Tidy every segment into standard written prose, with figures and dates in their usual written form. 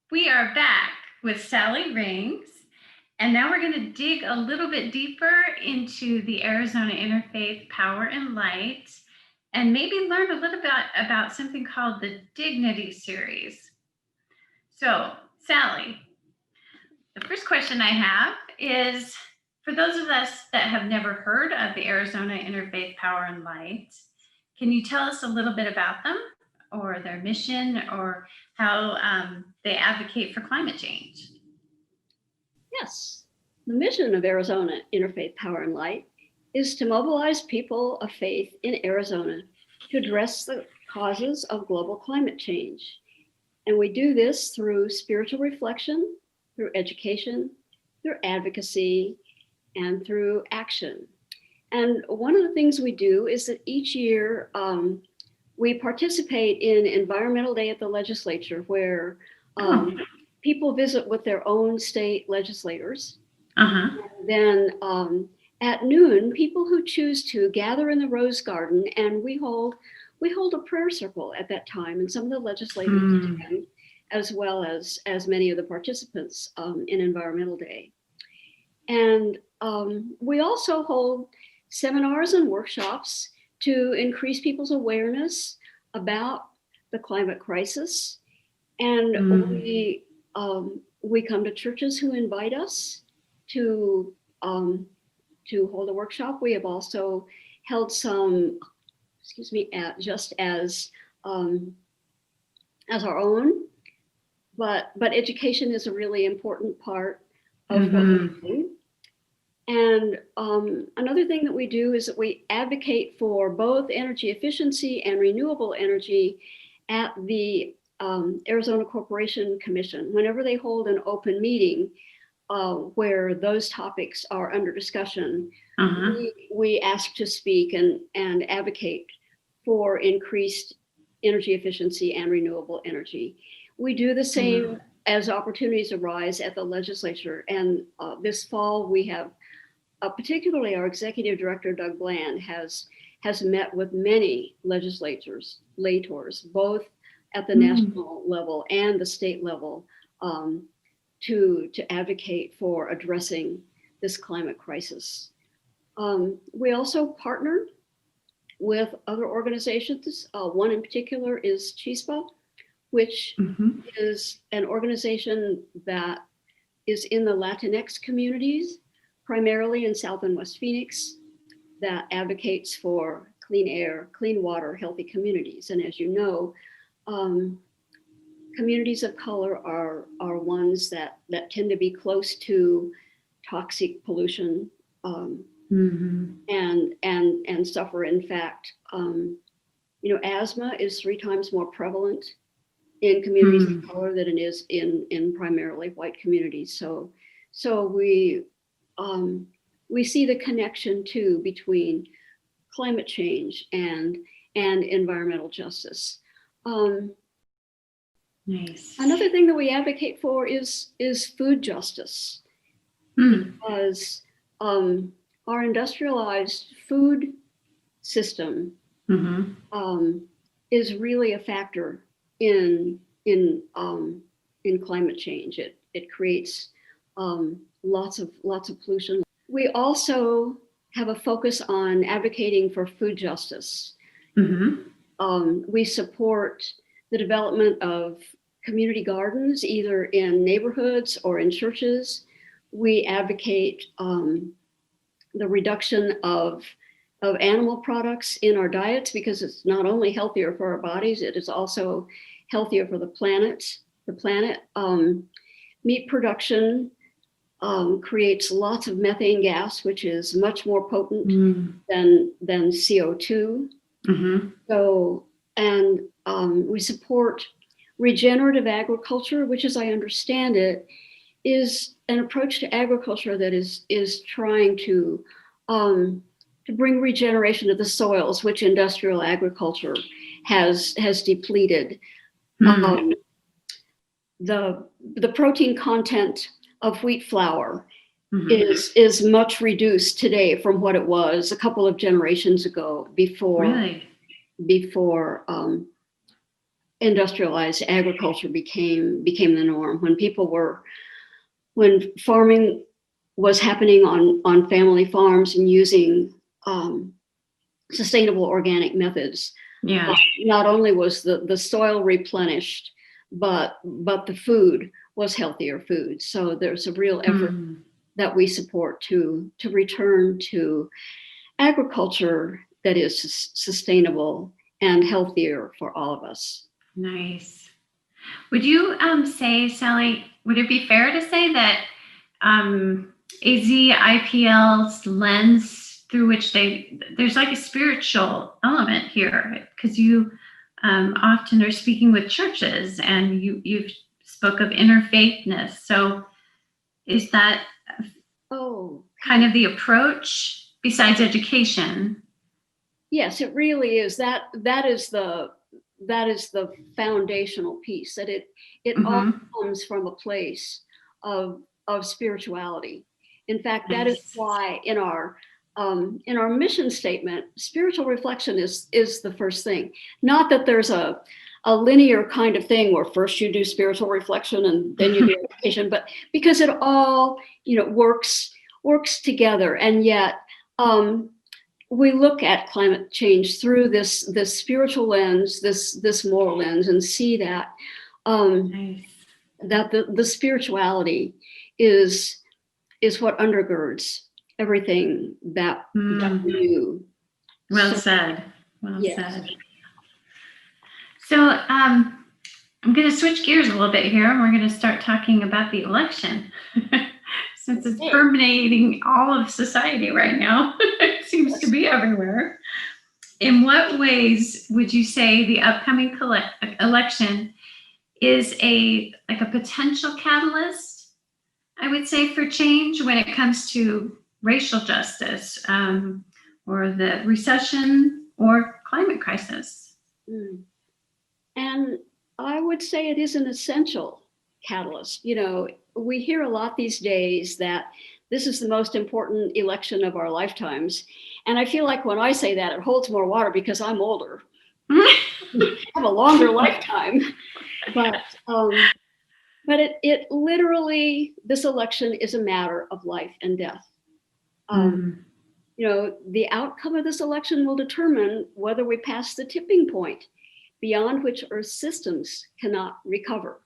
We are back with Sally Rings, and now we're going to dig a little bit deeper into the Arizona Interfaith Power and Light, and maybe learn a little bit about something called the Dignity Series. So, Sally, the first question I have is, for those of us that have never heard of the Arizona Interfaith Power and Light, can you tell us a little bit about them, or their mission, or how they advocate for climate change? Yes, the mission of Arizona Interfaith Power and Light is to mobilize people of faith in Arizona to address the causes of global climate change. And we do this through spiritual reflection, through education, through advocacy, and through action. And one of the things we do is that each year we participate in Environmental Day at the legislature, where people visit with their own state legislators. And then at noon, people who choose to gather in the Rose Garden, and we hold a prayer circle at that time, and some of the legislators attend, as well as many of the participants in Environmental Day. And we also hold seminars and workshops to increase people's awareness about the climate crisis. And we come to churches who invite us to hold a workshop. We have also held some, just as our own, but education is a really important part of what we do. And another thing that we do is that we advocate for both energy efficiency and renewable energy at the Arizona Corporation Commission. Whenever they hold an open meeting where those topics are under discussion, we ask to speak and advocate for increased energy efficiency and renewable energy. We do the same as opportunities arise at the legislature. And this fall we have, particularly our executive director, Doug Bland, has met with many legislators, both at the national level and the state level, to advocate for addressing this climate crisis. We also partner with other organizations. One in particular is CHISPA, which is an organization that is in the Latinx communities, primarily in South and West Phoenix, that advocates for clean air, clean water, healthy communities. And as you know, communities of color are ones that tend to be close to toxic pollution and suffer. In fact, asthma is 3 times more prevalent in communities of color than it is in primarily white communities. So we see the connection too between climate change and environmental justice. Nice. Another thing that we advocate for is food justice, because our industrialized food system is really a factor in climate change. It creates lots of pollution. We also have a focus on advocating for food justice. We support the development of community gardens, either in neighborhoods or in churches. We advocate the reduction of animal products in our diets, because it's not only healthier for our bodies, it is also healthier for the planet. Meat production creates lots of methane gas, which is much more potent than CO2. So, and we support regenerative agriculture, which, as I understand it, is an approach to agriculture that is trying to bring regeneration to the soils, which industrial agriculture has depleted. The protein content of wheat flour is much reduced today from what it was a couple of generations ago, before industrialized agriculture became the norm, when farming was happening on family farms and using sustainable organic methods. Yeah. Not only was the soil replenished, but the food was healthier food. So there's a real effort that we support to return to agriculture that is sustainable and healthier for all of us. Nice. Would you say, Sally, would it be fair to say that AZIPL's lens through which there's like a spiritual element here, because you often are speaking with churches and you've spoke of interfaithness. So is that kind of the approach besides education? Yes, it really is. That is the foundational piece, that it all comes from a place of spirituality. In fact, that is why in our mission statement, spiritual reflection is the first thing. Not that there's a linear kind of thing where first you do spiritual reflection and then you do education, but because it all works together. And yet we look at climate change through this spiritual lens, this moral lens, and see that that the spirituality is what undergirds everything that we do. Well said. Well said. So I'm going to switch gears a little bit here, and we're going to start talking about the election. Since it's permeating all of society right now, it seems to be everywhere. In what ways would you say the upcoming election is a potential catalyst, I would say, for change when it comes to racial justice, or the recession or climate crisis? And I would say it is an essential catalyst. We hear a lot these days that this is the most important election of our lifetimes. And I feel like when I say that, it holds more water because I'm older. I have a longer lifetime. But it literally, this election is a matter of life and death. The outcome of this election will determine whether we pass the tipping point beyond which Earth's systems cannot recover.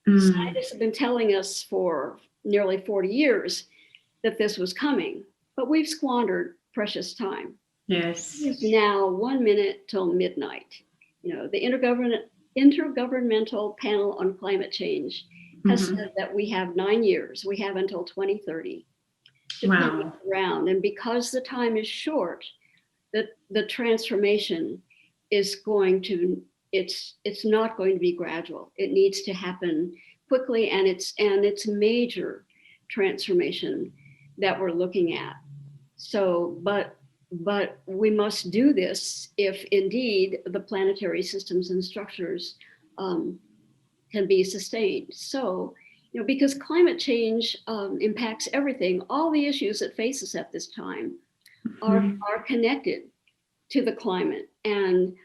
Scientists have been telling us for nearly 40 years that this was coming, but we've squandered precious time. Yes. It's now 1 minute till midnight. The Intergovernmental Panel on Climate Change has said that we have 9 years. We have until 2030 to turn it around. And because the time is short, the transformation is it's not going to be gradual. It needs to happen quickly, and it's major transformation that we're looking at. So, but we must do this if indeed the planetary systems and structures can be sustained. So, because climate change impacts everything, all the issues that face us at this time are connected to the climate. And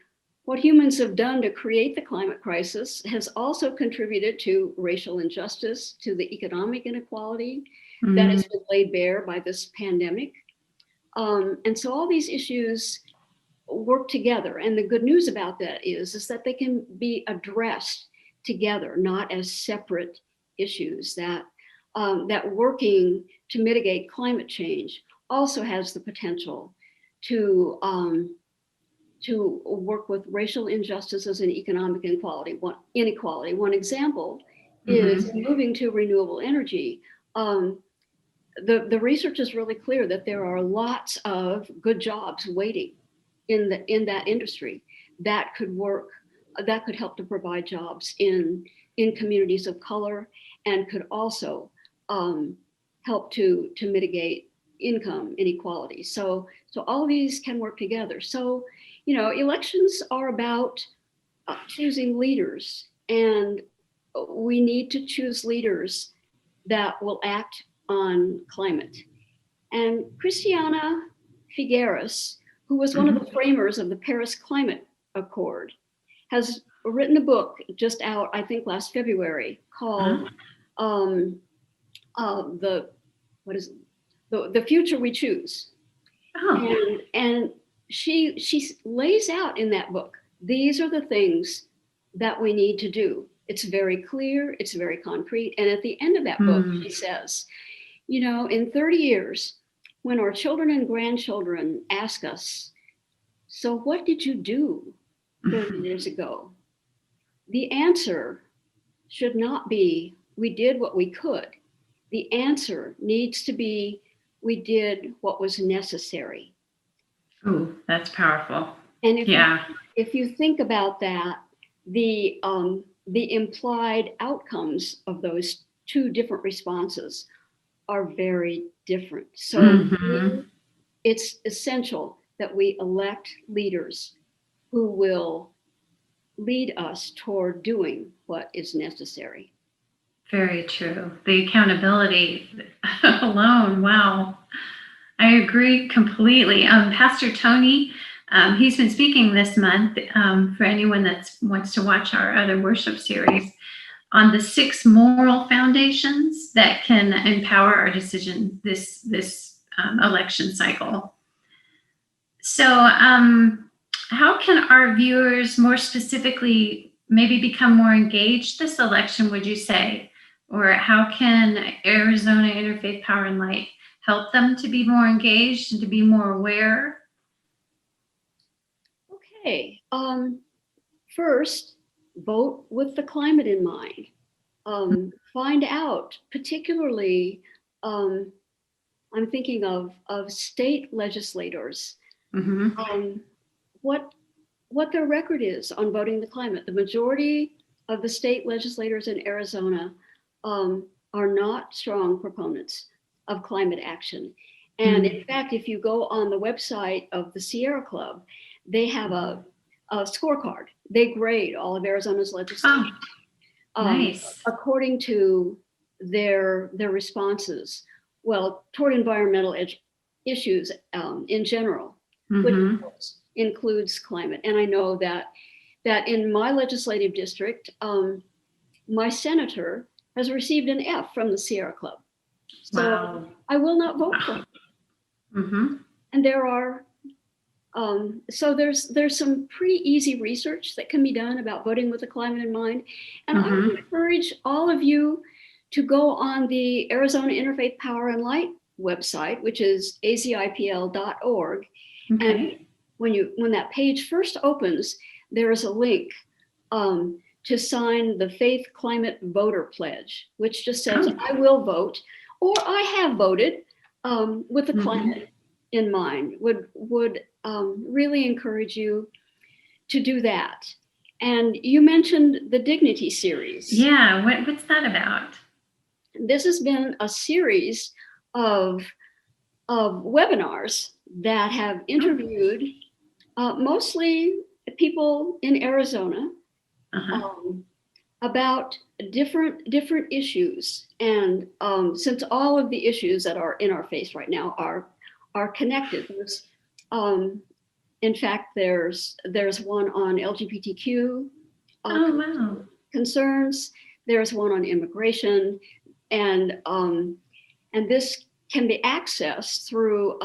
what humans have done to create the climate crisis has also contributed to racial injustice, to the economic inequality that has been laid bare by this pandemic. And so all these issues work together. And the good news about that is that they can be addressed together, not as separate issues. That working to mitigate climate change also has the potential to work with racial injustices and economic inequality. One example is moving to renewable energy. The research is really clear that there are lots of good jobs waiting in that industry that could help to provide jobs in communities of color, and could also help to mitigate income inequality. So all of these can work together. So, elections are about choosing leaders, and we need to choose leaders that will act on climate. And Christiana Figueres, who was one of the framers of the Paris Climate Accord, has written a book just out, I think last February, called the what is it? The Future We Choose. And she lays out in that book, these are the things that we need to do. It's very clear, it's very concrete. And at the end of that book, she says, in 30 years, when our children and grandchildren ask us, so what did you do 30 years ago? The answer should not be, we did what we could. The answer needs to be, we did what was necessary. Oh, that's powerful. And if you think about that, the implied outcomes of those two different responses are very different. So it's essential that we elect leaders who will lead us toward doing what is necessary. Very true. The accountability alone. Wow. I agree completely. Pastor Tony, he's been speaking this month for anyone that wants to watch our other worship series on the 6 moral foundations that can empower our decision this election cycle. So how can our viewers more specifically maybe become more engaged this election, would you say? Or how can Arizona Interfaith Power and Light help them to be more engaged and to be more aware? Okay. First, vote with the climate in mind. Find out, particularly, I'm thinking of state legislators, what their record is on voting the climate. The majority of the state legislators in Arizona are not strong proponents of climate action. And in fact, if you go on the website of the Sierra Club, they have a scorecard. They grade all of Arizona's legislators according to their responses, well, toward environmental issues in general, which includes climate. And I know that in my legislative district, my senator has received an F from the Sierra Club. So I will not vote for him. And there are, so there's some pretty easy research that can be done about voting with the climate in mind. And I would encourage all of you to go on the Arizona Interfaith Power and Light website, which is azipl.org. And when that page first opens, there is a link to sign the Faith Climate Voter Pledge, which just says, I will vote, or I have voted with the climate in mind. Would really encourage you to do that. And you mentioned the Dignity series. Yeah, what's that about? This has been a series of webinars that have interviewed mostly people in Arizona about different issues. And since all of the issues that are in our face right now are connected, in fact, there's one on LGBTQ concerns. There's one on immigration, and this can be accessed through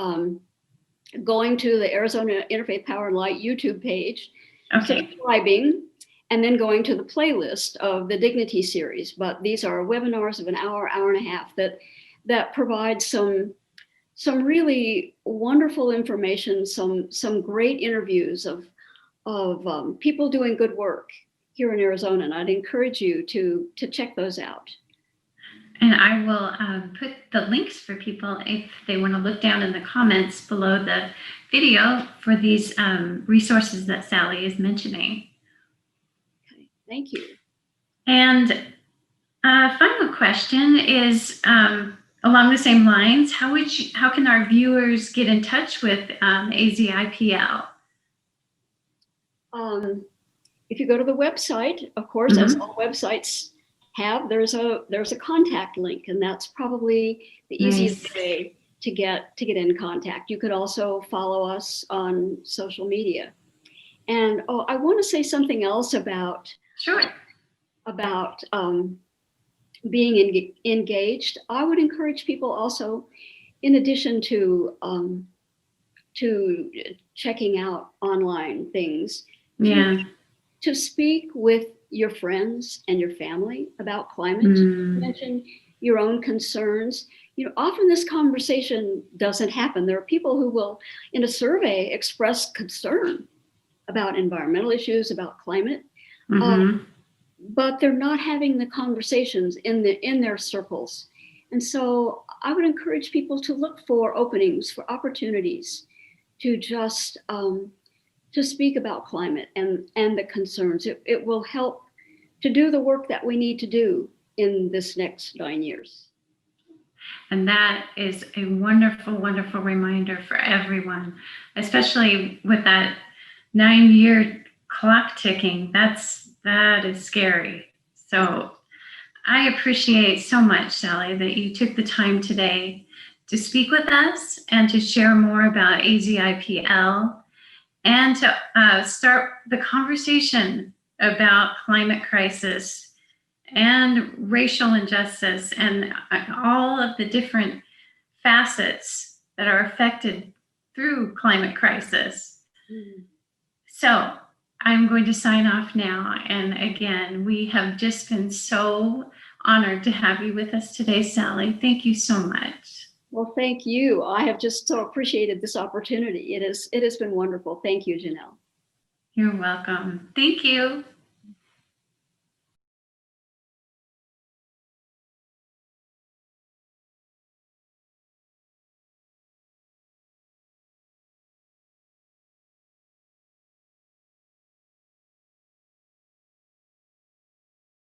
going to the Arizona Interfaith Power and Light YouTube page, subscribing, and then going to the playlist of the Dignity series. But these are webinars of an hour and a half that provide some really wonderful information, some great interviews of people doing good work here in Arizona. And I'd encourage you to check those out. And I will put the links for people if they want to look down in the comments below the video for these resources that Sally is mentioning. Okay, thank you. And final question is along the same lines. How can our viewers get in touch with AZIPL? If you go to the website, of course, as all websites have, there's a contact link, and that's probably the easiest way to get in contact. You could also follow us on social media. And I want to say something else about Sure. Being engaged. I would encourage people also, in addition to checking out online things, Yeah. to speak with your friends and your family about climate. Mm. Mention your own concerns. Often this conversation doesn't happen. There are people who will, in a survey, express concern about environmental issues, about climate, but they're not having the conversations in their circles. And so I would encourage people to look for openings, for opportunities to just to speak about climate and the concerns. It will help to do the work that we need to do in this next 9 years. And that is a wonderful, wonderful reminder for everyone, especially with that 9-year clock ticking. That is scary. So I appreciate so much, Sally, that you took the time today to speak with us and to share more about AZIPL and to start the conversation about climate crisis and racial injustice and all of the different facets that are affected through climate crisis. So I'm going to sign off now. And again, we have just been so honored to have you with us today, Sally. Thank you so much. Well, thank you. I have just so appreciated this opportunity. It has been wonderful. Thank you, Janelle. You're welcome. Thank you.